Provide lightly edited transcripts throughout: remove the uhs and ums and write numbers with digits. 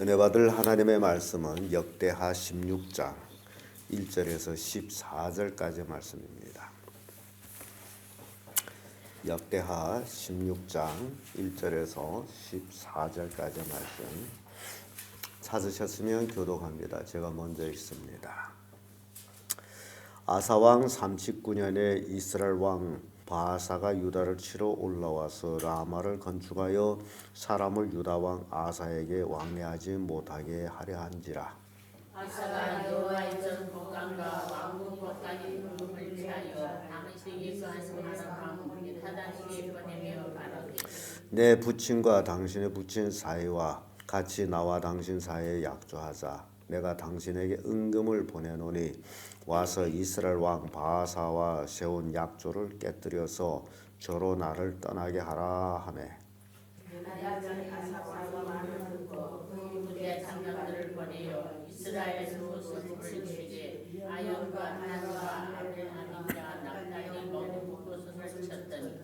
은혜 받을 하나님의 말씀은 역대하 16장 1절에서 14절까지 말씀입니다. 역대하 16장 1절에서 14절까지 말씀 찾으셨으면 교독합니다. 제가 먼저 읽습니다. 아사왕 39년에 이스라엘 왕 바아사가 유다를 치러 올라와서 라마를 건축하여 사람을 유다 왕 아사에게 왕래하지 못하게 하려 한지라. 아사가 여호와의 전 법관과 왕국 법관이 부름을 취하여 당시에 말씀하는 왕국이 타다시게 보내며 말하되 내 부친과 당신의 부친 사이와 같이 나와 당신 사이에 약조하자. 내가 당신에게 은금을 보내노니 와서 이스라엘 왕 바아사와 세운 약조를 깨뜨려서 저로 나를 떠나게 하라 하매. 아사와 말을 듣고 그 부대 장관들을 보내어 이스라엘 모습을 취재 아연과 한과 아벨하민과 납달리 모든 곳을 쳤더니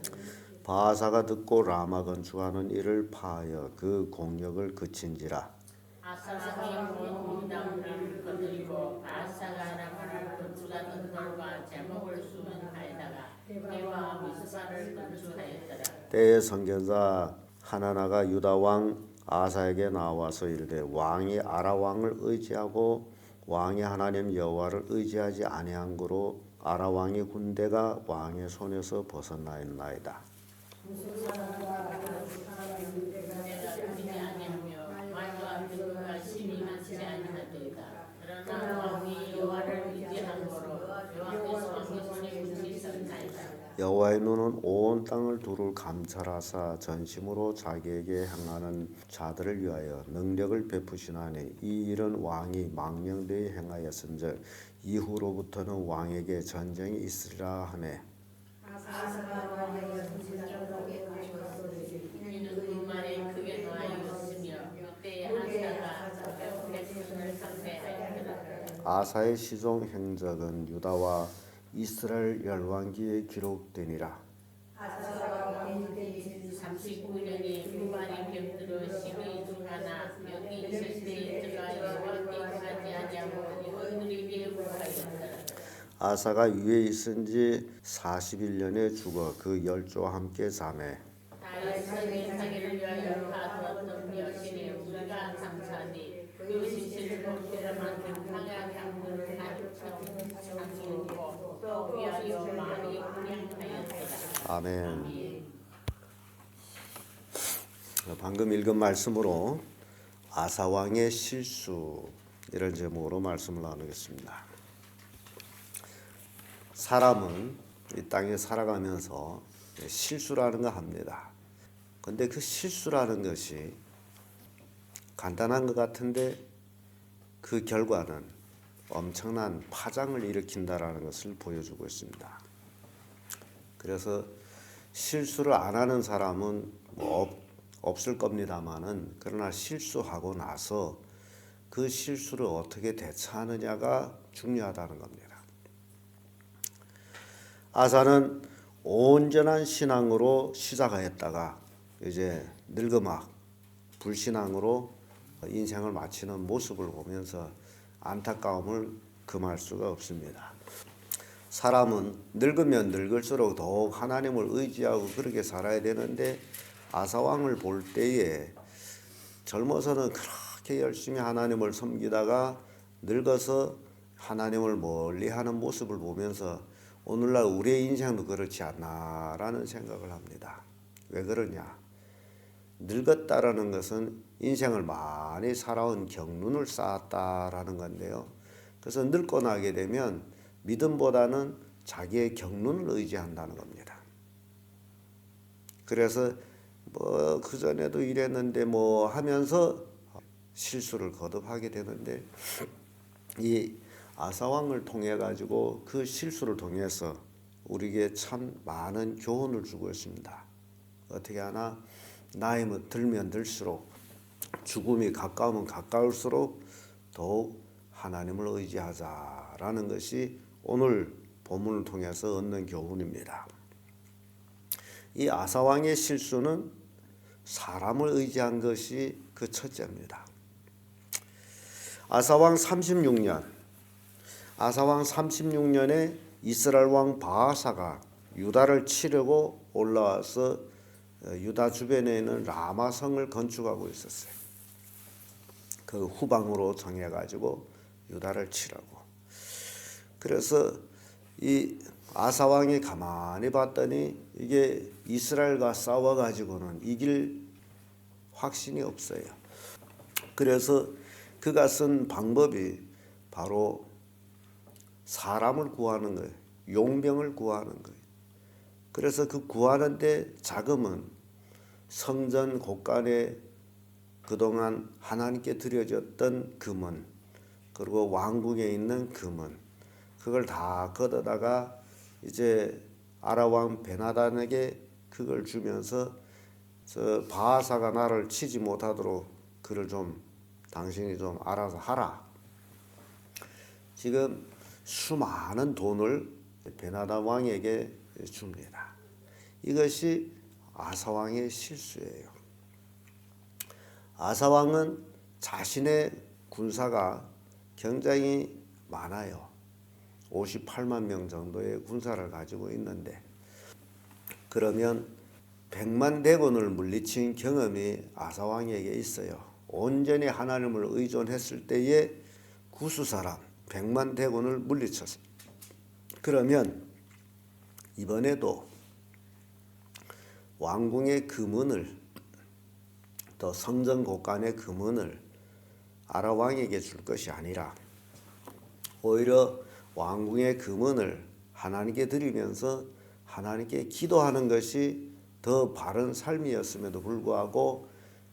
바아사가 듣고 라마 건축하는 일을 파하여 그 공력을 그친지라. 아사가 공담을 거두리고 바아사가 라마를 건축하던 돌과 제목을 수문하여다가 해와 미스바를 건축하였더라. 때에 선견자 하나나가 유다 왕 아사에게 나와서 이르되 왕이 아라 왕을 의지하고 왕이 하나님 여호와를 의지하지 아니한 거로 아라 왕의 군대가 왕의 손에서 벗어나였나이다. 여호와의 눈은 온 땅을 두루 감찰하사 전심으로 자기에게 행하는 자들을 위하여 능력을 베푸시나니 이 일은 왕이 망명되이 행하였은즉 이후로부터는 왕에게 전쟁이 있으리라 하매. 아사의 시종 행적은 유다와 이스라엘 열왕기에 기록되니라. 39년에 후반이 곁들어 시의 중하나 여기 있을 때 저가 여호와께 하지 아니하고 이웃들에게 구하였더라. 아사가 위에 있은지 41년에 죽어 그 열조와 함께 잠에. 다윗의 자기를 위하여 파두었던 여신의 우리가 감사하니 그 신실을 복되를 만든 강한 강물을 하루고 또 위하여 많이 분양하였더라. 아멘. 방금 읽은 말씀으로 아사왕의 실수 이런 제목으로 말씀을 나누겠습니다. 사람은 이 땅에 살아가면서 실수라는 거 합니다. 근데 그 실수라는 것이 간단한 것 같은데 그 결과는 엄청난 파장을 일으킨다라는 것을 보여주고 있습니다. 그래서 실수를 안 하는 사람은 없을 겁니다만은 그러나 실수하고 나서 그 실수를 어떻게 대처하느냐가 중요하다는 겁니다. 아사는 온전한 신앙으로 시작하였다가 이제 늙어막 불신앙으로 인생을 마치는 모습을 보면서 안타까움을 금할 수가 없습니다. 사람은 늙으면 늙을수록 더욱 하나님을 의지하고 그렇게 살아야 되는데 아사왕을 볼 때에 젊어서는 그렇게 열심히 하나님을 섬기다가 늙어서 하나님을 멀리하는 모습을 보면서 오늘날 우리의 인생도 그렇지 않나라는 생각을 합니다. 왜 그러냐? 늙었다라는 것은 인생을 많이 살아온 경륜을 쌓았다라는 건데요. 그래서 늙고 나게 되면 믿음보다는 자기의 경륜을 의지한다는 겁니다. 그래서 뭐 그전에도 이랬는데 뭐 하면서 실수를 거듭하게 되는데 이 아사왕을 통해 가지고 그 실수를 통해서 우리에게 참 많은 교훈을 주고 있습니다. 어떻게 하나 나이 들면 들수록 죽음이 가까우면 가까울수록 더욱 하나님을 의지하자라는 것이 오늘 본문을 통해서 얻는 교훈입니다. 이 아사왕의 실수는 사람을 의지한 것이 그 첫째입니다. 아사왕 36년에 이스라엘 왕 바아사가 유다를 치려고 올라와서 유다 주변에 있는 라마성을 건축하고 있었어요. 그 후방으로 정해가지고 유다를 치라고. 그래서 이 아사 왕이 가만히 봤더니 이게 이스라엘과 싸워가지고는 이길 확신이 없어요. 그래서 그가 쓴 방법이 바로 사람을 구하는 거예요. 용병을 구하는 거예요. 그래서 그 구하는데 자금은 성전 곳간에 그동안 하나님께 드려졌던 금은, 그리고 왕궁에 있는 금은, 그걸 다 걷어다가 이제 아람왕 베나단에게 그걸 주면서 저 바하사가 나를 치지 못하도록 그를 좀 당신이 좀 알아서 하라. 지금 수많은 돈을 베나단 왕에게 줍니다. 이것이 아사 왕의 실수예요. 아사 왕은 자신의 군사가 굉장히 많아요. 58만 명 정도의 군사를 가지고 있는데, 그러면 100만 대군을 물리친 경험이 아사 왕에게 있어요. 온전히 하나님을 의존했을 때에 구수사람 100만 대군을 물리쳤어요. 그러면 이번에도 왕궁의 금은을, 또 성전 곳간의 금은을 아람 왕에게 줄 것이 아니라 오히려 왕궁의 금은을 하나님께 드리면서 하나님께 기도하는 것이 더 바른 삶이었음에도 불구하고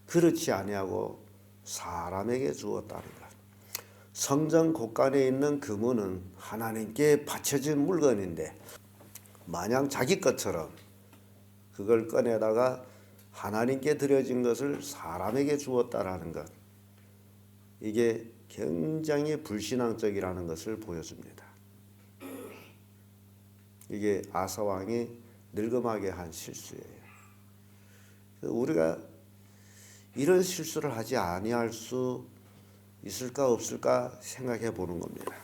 그렇지 아니하고 사람에게 주었다는 것. 성전 곳간에 있는 금은은 하나님께 바쳐진 물건인데 마냥 자기 것처럼 그걸 꺼내다가 하나님께 드려진 것을 사람에게 주었다라는 것, 이게 굉장히 불신앙적이라는 것을 보여줍니다. 이게 아사 왕이 늙음하게 한 실수예요. 우리가 이런 실수를 하지 아니할 수 있을까 없을까 생각해 보는 겁니다.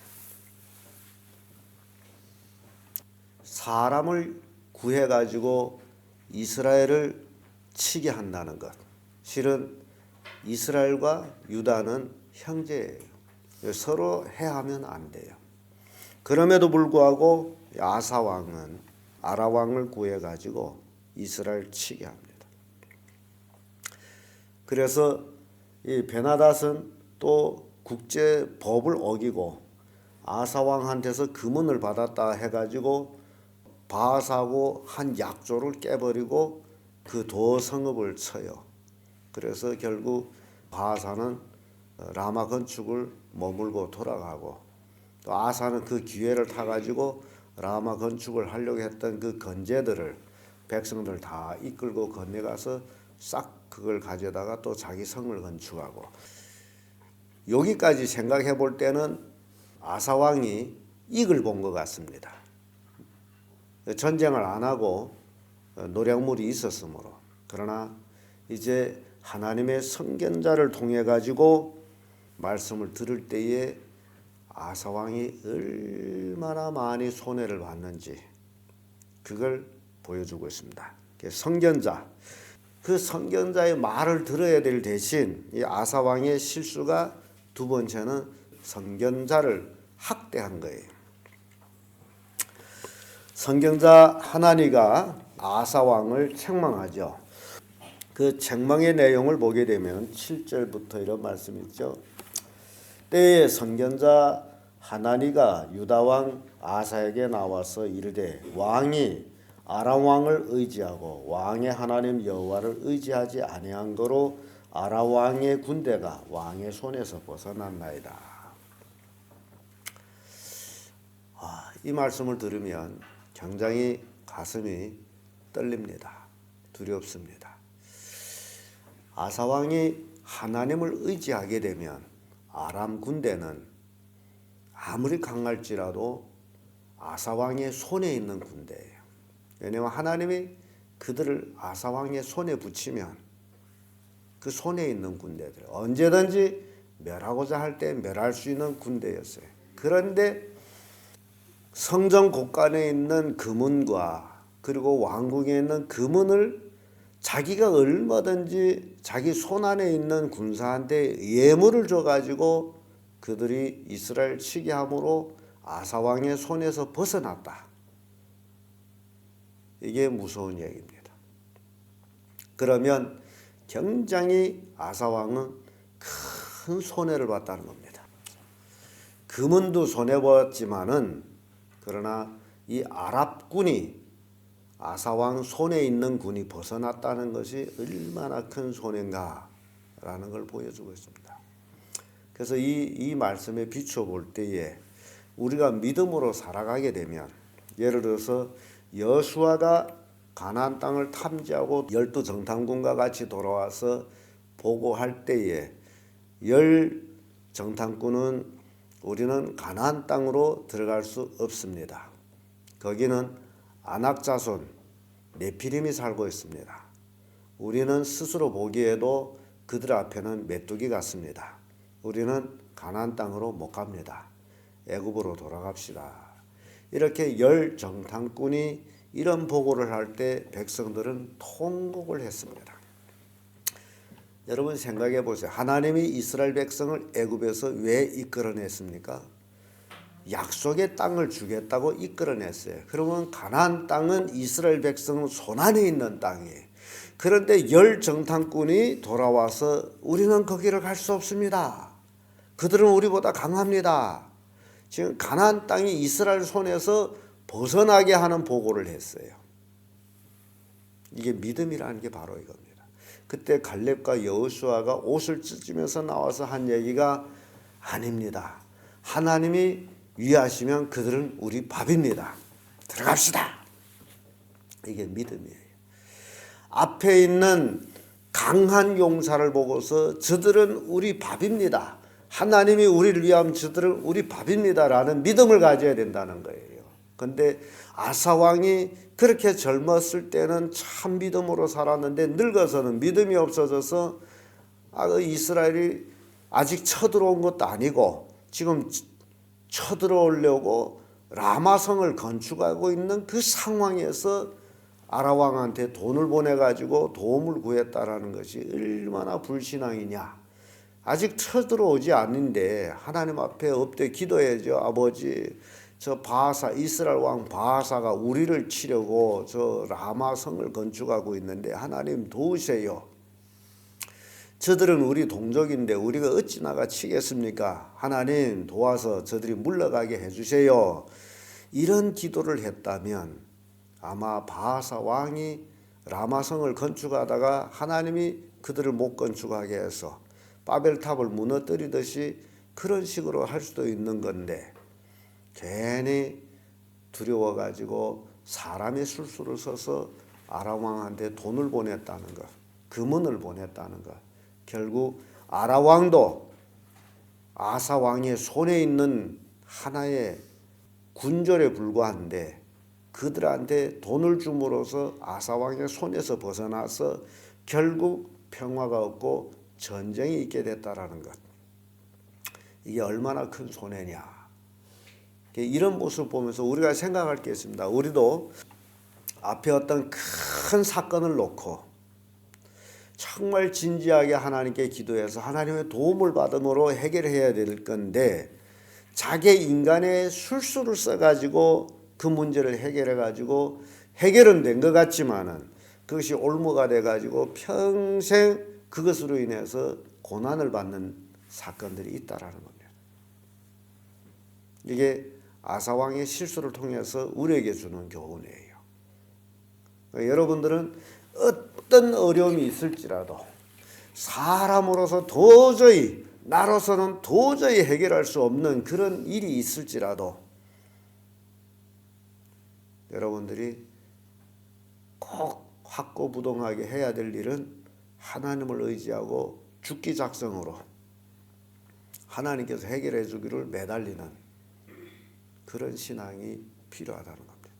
사람을 구해 가지고 이스라엘을 치게 한다는 것. 실은 이스라엘과 유다는 형제예요. 서로 해하면 안 돼요. 그럼에도 불구하고 아사 왕은 아람 왕을 구해 가지고 이스라엘 치게 합니다. 그래서 이 베나닷은 또 국제 법을 어기고 아사 왕한테서 금은을 받았다 해가지고 바하사하고 한 약조를 깨버리고 그 도성읍을 쳐요. 그래서 결국 바하사는 라마 건축을 머물고 돌아가고, 또 아사는 그 기회를 타가지고 라마 건축을 하려고 했던 그 건재들을, 백성들 다 이끌고 건너가서 싹 그걸 가져다가 또 자기 성을 건축하고. 여기까지 생각해 볼 때는 아사 왕이 이익을 본 것 같습니다. 전쟁을 안 하고 노략물이 있었으므로. 그러나 이제 하나님의 선견자를 통해 가지고 말씀을 들을 때에 아사 왕이 얼마나 많이 손해를 봤는지 그걸 보여주고 있습니다. 선견자, 그 선견자의 말을 들어야 될 대신 이 아사 왕의 실수가 두 번째는 선견자를 학대한 거예요. 선견자 하나니가 아사 왕을 책망하죠. 그 책망의 내용을 보게 되면 7절부터 이런 말씀이 있죠. 때에 선견자 하나니가 유다 왕 아사에게 나와서 이르되 왕이 아람 왕을 의지하고 왕의 하나님 여호와를 의지하지 아니한 거로 아람 왕의 군대가 왕의 손에서 벗어났나이다. 이 말씀을 들으면 굉장히 가슴이 떨립니다. 두렵습니다. 아사 왕이 하나님을 의지하게 되면 아람 군대는 아무리 강할지라도 아사 왕의 손에 있는 군대예요. 왜냐하면 하나님이 그들을 아사 왕의 손에 붙이면 그 손에 있는 군대들 언제든지 멸하고자 할 때 멸할 수 있는 군대였어요. 그런데 성전 곳간에 있는 금은과 그리고 왕궁에 있는 금은을 자기가 얼마든지 자기 손안에 있는 군사한테 예물을 줘가지고 그들이 이스라엘 치게 함으로 아사왕의 손에서 벗어났다. 이게 무서운 얘기입니다. 그러면 굉장히 아사왕은 큰 손해를 봤다는 겁니다. 금은도 손해봤지만은 그러나 이 아랍군이 아사왕 손에 있는 군이 벗어났다는 것이 얼마나 큰 손해인가라는 걸 보여주고 있습니다. 그래서 이 말씀에 비추어 볼 때에 우리가 믿음으로 살아가게 되면 예를 들어서 여수아가 가나안 땅을 탐지하고 12 정탐꾼과 같이 돌아와서 보고할 때에 10 정탐꾼은 우리는 가나안 땅으로 들어갈 수 없습니다. 거기는 아낙 자손 네피림이 살고 있습니다. 우리는 스스로 보기에도 그들 앞에는 메뚜기 같습니다. 우리는 가나안 땅으로 못 갑니다. 애굽으로 돌아갑시다. 이렇게 10 정탐꾼이 이런 보고를 할 때 백성들은 통곡을 했습니다. 여러분 생각해 보세요. 하나님이 이스라엘 백성을 애굽에서 왜 이끌어냈습니까? 약속의 땅을 주겠다고 이끌어냈어요. 그러면 가나안 땅은 이스라엘 백성 손안에 있는 땅이에요. 그런데 10 정탐꾼이 돌아와서 우리는 거기를 갈 수 없습니다. 그들은 우리보다 강합니다. 지금 가나안 땅이 이스라엘 손에서 벗어나게 하는 보고를 했어요. 이게 믿음이라는 게 바로 이겁니다. 그때 갈렙과 여호수아가 옷을 찢으면서 나와서 한 얘기가 아닙니다. 하나님이 위하시면 그들은 우리 밥입니다. 들어갑시다. 이게 믿음이에요. 앞에 있는 강한 용사를 보고서 저들은 우리 밥입니다. 하나님이 우리를 위하면 저들은 우리 밥입니다라는 믿음을 가져야 된다는 거예요. 그런데 아사왕이 그렇게 젊었을 때는 참 믿음으로 살았는데 늙어서는 믿음이 없어져서 이스라엘이 아직 쳐들어온 것도 아니고 지금 쳐들어오려고 라마성을 건축하고 있는 그 상황에서 아라왕한테 돈을 보내가지고 도움을 구했다라는 것이 얼마나 불신앙이냐. 아직 쳐들어오지 않는데 하나님 앞에 엎드려 기도해야죠. 아버지, 저 바하사 이스라엘 왕 바하사가 우리를 치려고 저 라마성을 건축하고 있는데 하나님 도우세요. 저들은 우리 동족인데 우리가 어찌 나가 치겠습니까? 하나님 도와서 저들이 물러가게 해주세요. 이런 기도를 했다면 아마 바하사 왕이 라마성을 건축하다가 하나님이 그들을 못 건축하게 해서 바벨탑을 무너뜨리듯이 그런 식으로 할 수도 있는 건데 괜히 두려워가지고 사람의 술수를 써서 아람 왕한테 돈을 보냈다는 것, 금은을 보냈다는 것. 결국 아람 왕도 아사 왕의 손에 있는 하나의 군졸에 불과한데 그들한테 돈을 줌으로써 아사 왕의 손에서 벗어나서 결국 평화가 없고 전쟁이 있게 됐다라는 것. 이게 얼마나 큰 손해냐. 이런 모습을 보면서 우리가 생각할 게 있습니다. 우리도 앞에 어떤 큰 사건을 놓고 정말 진지하게 하나님께 기도해서 하나님의 도움을 받음으로 해결해야 될 건데 자기 인간의 술수를 써가지고 그 문제를 해결해가지고 해결은 된 것 같지만은 그것이 올무가 돼가지고 평생 그것으로 인해서 고난을 받는 사건들이 있다라는 겁니다. 이게 아사왕의 실수를 통해서 우리에게 주는 교훈이에요. 그러니까 여러분들은 어떤 어려움이 있을지라도 사람으로서 도저히 나로서는 도저히 해결할 수 없는 그런 일이 있을지라도 여러분들이 꼭 확고부동하게 해야 될 일은 하나님을 의지하고 죽기작성으로 하나님께서 해결해 주기를 매달리는 그런 신앙이 필요하다는 겁니다.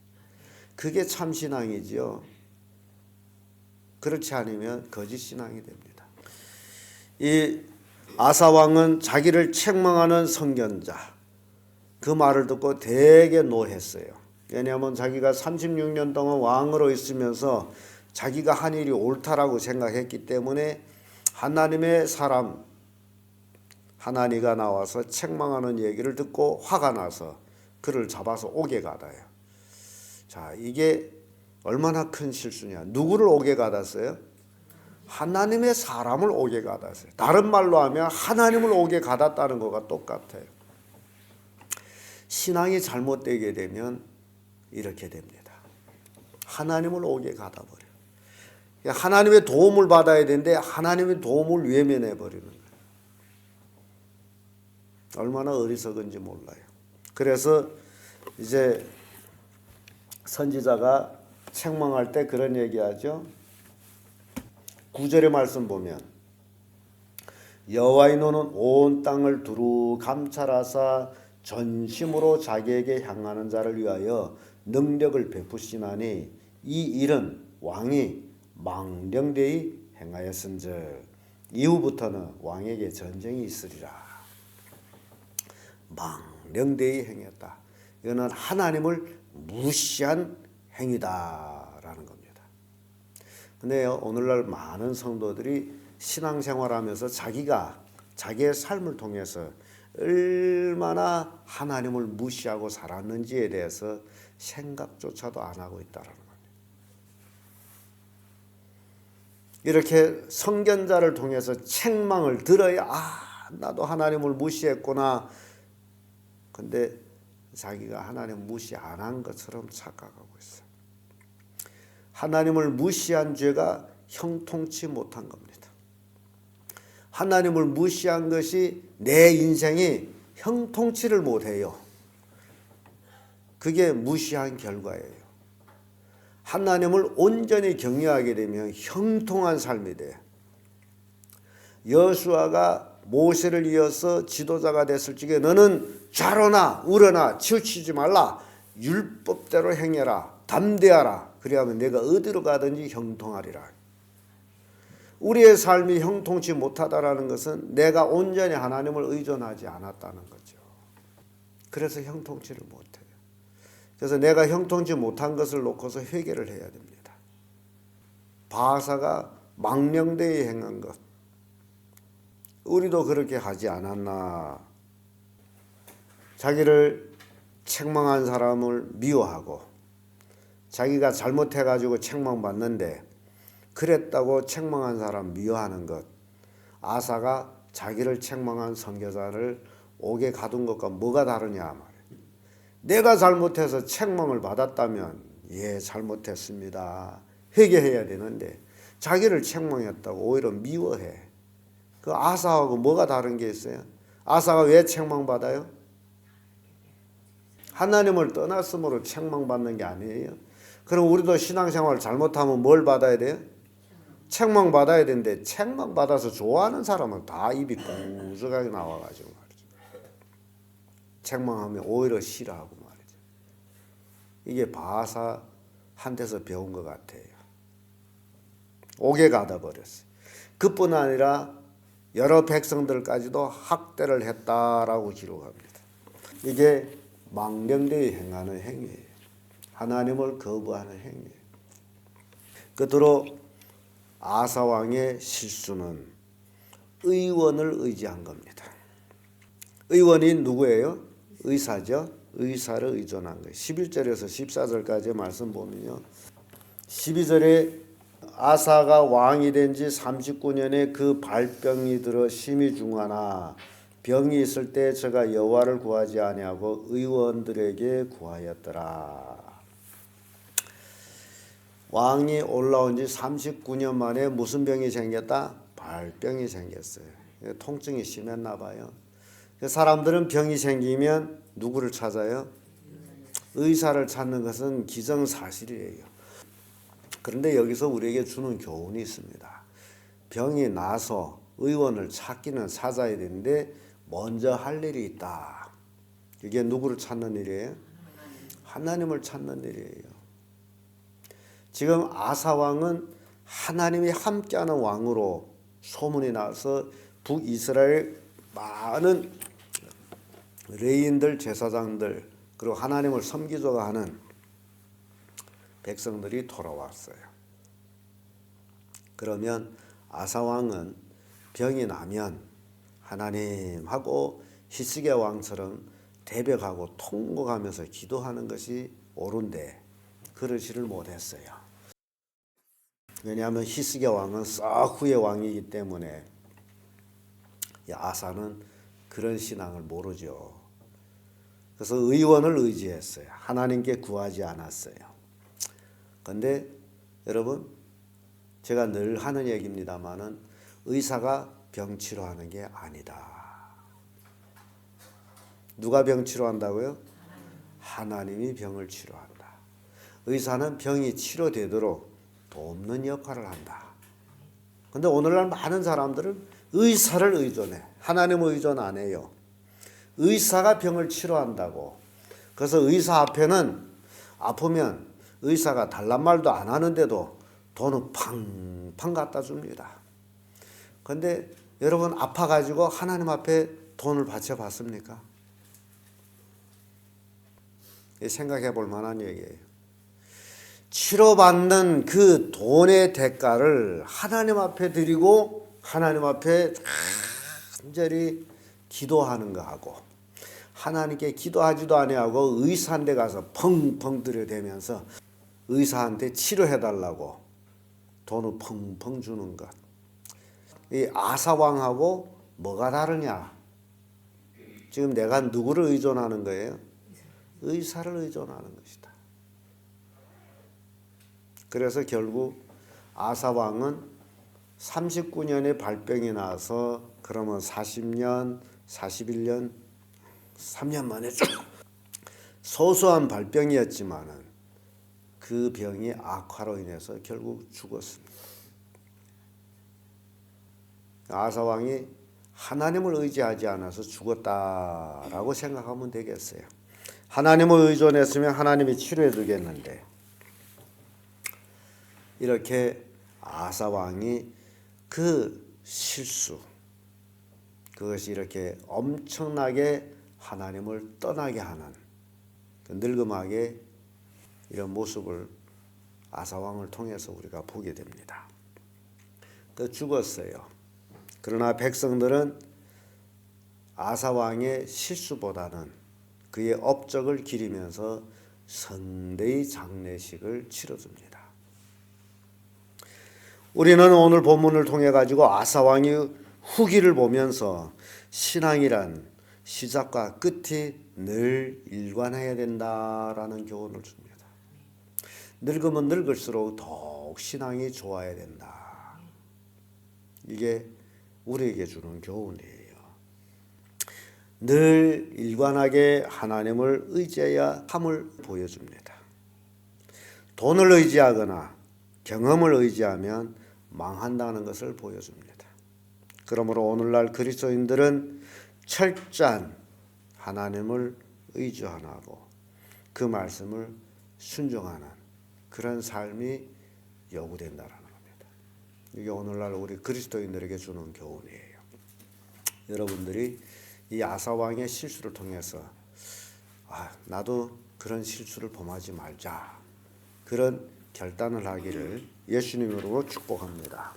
그게 참 신앙이지요. 그렇지 않으면 거짓 신앙이 됩니다. 이 아사 왕은 자기를 책망하는 선견자 그 말을 듣고 되게 노했어요. 왜냐하면 자기가 36년 동안 왕으로 있으면서 자기가 한 일이 옳다라고 생각했기 때문에 하나님의 사람 하나니가 나와서 책망하는 얘기를 듣고 화가 나서 그를 잡아서 옥에 가다요. 자, 이게 얼마나 큰 실수냐. 누구를 옥에 가뒀어요? 하나님의 사람을 옥에 가뒀어요. 다른 말로 하면 하나님을 옥에 가뒀다는 것과 똑같아요. 신앙이 잘못되게 되면 이렇게 됩니다. 하나님을 옥에 가둬버려요. 하나님의 도움을 받아야 되는데 하나님의 도움을 외면해 버리는 거예요. 얼마나 어리석은지 몰라요. 그래서 이제 선지자가 책망할 때 그런 얘기하죠. 9절의 말씀 보면 여호와의 노는 온 땅을 두루 감찰하사 전심으로 자기에게 향하는 자를 위하여 능력을 베푸시나니 이 일은 왕이 망령되이 행하였은즉 이후부터는 왕에게 전쟁이 있으리라. 망령되이 행했다. 이거는 하나님을 무시한 행위다라는 겁니다. 근데 오늘날 많은 성도들이 신앙생활하면서 자기의 삶을 통해서 얼마나 하나님을 무시하고 살았는지에 대해서 생각조차도 안 하고 있다라는 겁니다. 이렇게 선견자를 통해서 책망을 들어야 나도 하나님을 무시했구나. 근데 자기가 하나님 무시 안 한 것처럼 착각하고 있어요. 하나님을 무시한 죄가 형통치 못한 겁니다. 하나님을 무시한 것이 내 인생이 형통치를 못해요. 그게 무시한 결과예요. 하나님을 온전히 경외하게 되면 형통한 삶이 돼요. 여호수아가 모세를 이어서 지도자가 됐을 적에 너는 좌로나 우로나 치우치지 말라. 율법대로 행해라. 담대하라. 그리하면 내가 어디로 가든지 형통하리라. 우리의 삶이 형통치 못하다라는 것은 내가 온전히 하나님을 의존하지 않았다는 거죠. 그래서 형통치를 못해요. 그래서 내가 형통치 못한 것을 놓고서 회개를 해야 됩니다. 바하사가 망령되이 행한 것, 우리도 그렇게 하지 않았나. 자기를 책망한 사람을 미워하고 자기가 잘못해가지고 책망받는데 그랬다고 책망한 사람 미워하는 것, 아사가 자기를 책망한 선교사를 옥에 가둔 것과 뭐가 다르냐 말이에요. 내가 잘못해서 책망을 받았다면 잘못했습니다. 회개해야 되는데 자기를 책망했다고 오히려 미워해. 그 아사하고 뭐가 다른 게 있어요? 아사가 왜 책망받아요? 하나님을 떠났으므로 책망받는 게 아니에요. 그럼 우리도 신앙생활 잘못하면 뭘 받아야 돼요? 책망받아야 되는데 책망받아서 좋아하는 사람은 다 입이 꾸죽하게 나와가지고 말이죠. 책망하면 오히려 싫어하고 말이죠. 이게 바하사한테서 배운 것 같아요. 옥에 가다 버렸어요. 그뿐 아니라 여러 백성들까지도 학대를 했다라고 기록합니다. 이게 망령되이 행하는 행위예요. 하나님을 거부하는 행위예요. 끝으로 아사왕의 실수는 의원을 의지한 겁니다. 의원이 누구예요? 의사죠. 의사를 의존한 거예요. 11절에서 14절까지 말씀 보면요. 12절에 아사가 왕이 된 지 39년에 그 발병이 들어 심히 중하나 병이 있을 때 저가 여호와를 구하지 아니하고 의원들에게 구하였더라. 왕이 올라온 지 39년 만에 무슨 병이 생겼다? 발병이 생겼어요. 통증이 심했나 봐요. 사람들은 병이 생기면 누구를 찾아요? 의사를 찾는 것은 기정사실이에요. 그런데 여기서 우리에게 주는 교훈이 있습니다. 병이 나서 의원을 찾기는 찾아야 되는데 먼저 할 일이 있다. 이게 누구를 찾는 일이에요? 하나님을 찾는 일이에요. 지금 아사 왕은 하나님이 함께하는 왕으로 소문이 나서 북이스라엘 많은 레위인들, 제사장들, 그리고 하나님을 섬기자고 하는 백성들이 돌아왔어요. 그러면 아사 왕은 병이 나면 하나님하고 히스기야 왕처럼 대벽하고 통곡하면서 기도하는 것이 옳은데 그러지를 못했어요. 왜냐하면 히스기야 왕은 썩 후의 왕이기 때문에 아사는 그런 신앙을 모르죠. 그래서 의원을 의지했어요. 하나님께 구하지 않았어요. 그런데 여러분, 제가 늘 하는 얘기입니다마는 의사가 병 치료하는 게 아니다. 누가 병 치료한다고요? 하나님이 병을 치료한다. 의사는 병이 치료되도록 돕는 역할을 한다. 그런데 오늘날 많은 사람들은 의사를 의존해. 하나님을 의존 안 해요. 의사가 병을 치료한다고. 그래서 의사 앞에는 아프면 의사가 달란 말도 안 하는데도 돈은 팡팡 갖다 줍니다. 그런데 여러분 아파가지고 하나님 앞에 돈을 바쳐봤습니까? 생각해 볼 만한 얘기예요. 치료받는 그 돈의 대가를 하나님 앞에 드리고 하나님 앞에 간절히 기도하는 거하고 하나님께 기도하지도 아니하고 의사한테 가서 펑펑 들여대면서 의사한테 치료해달라고 돈을 펑펑 주는 것. 이 아사왕하고 뭐가 다르냐? 지금 내가 누구를 의존하는 거예요? 의사를 의존하는 것이다. 그래서 결국 아사왕은 39년에 발병이 나서 그러면 40년, 41년, 3년 만에 소소한 발병이었지만은 그 병이 악화로 인해서 결국 죽었습니다. 아사왕이 하나님을 의지하지 않아서 죽었다라고 생각하면 되겠어요. 하나님을 의존했으면 하나님이 치료해 주겠는데 이렇게 아사왕이 그 실수, 그것이 이렇게 엄청나게 하나님을 떠나게 하는 그 늙음하게 이런 모습을 아사왕을 통해서 우리가 보게 됩니다. 또 죽었어요. 그러나 백성들은 아사왕의 실수보다는 그의 업적을 기리면서 성대의 장례식을 치러줍니다. 우리는 오늘 본문을 통해 가지고 아사왕의 후기를 보면서 신앙이란 시작과 끝이 늘 일관해야 된다라는 교훈을 줍니다. 늙으면 늙을수록 더욱 신앙이 좋아야 된다. 이게 우리에게 주는 교훈이에요. 늘 일관하게 하나님을 의지해야 함을 보여줍니다. 돈을 의지하거나 경험을 의지하면 망한다는 것을 보여줍니다. 그러므로 오늘날 그리스도인들은 철저한 하나님을 의지하고 그 말씀을 순종하는 그런 삶이 요구된다는 겁니다. 이게 오늘날 우리 그리스도인들에게 주는 교훈이에요. 여러분들이 이 아사왕의 실수를 통해서 나도 그런 실수를 범하지 말자, 그런 결단을 하기를 예수님으로 축복합니다.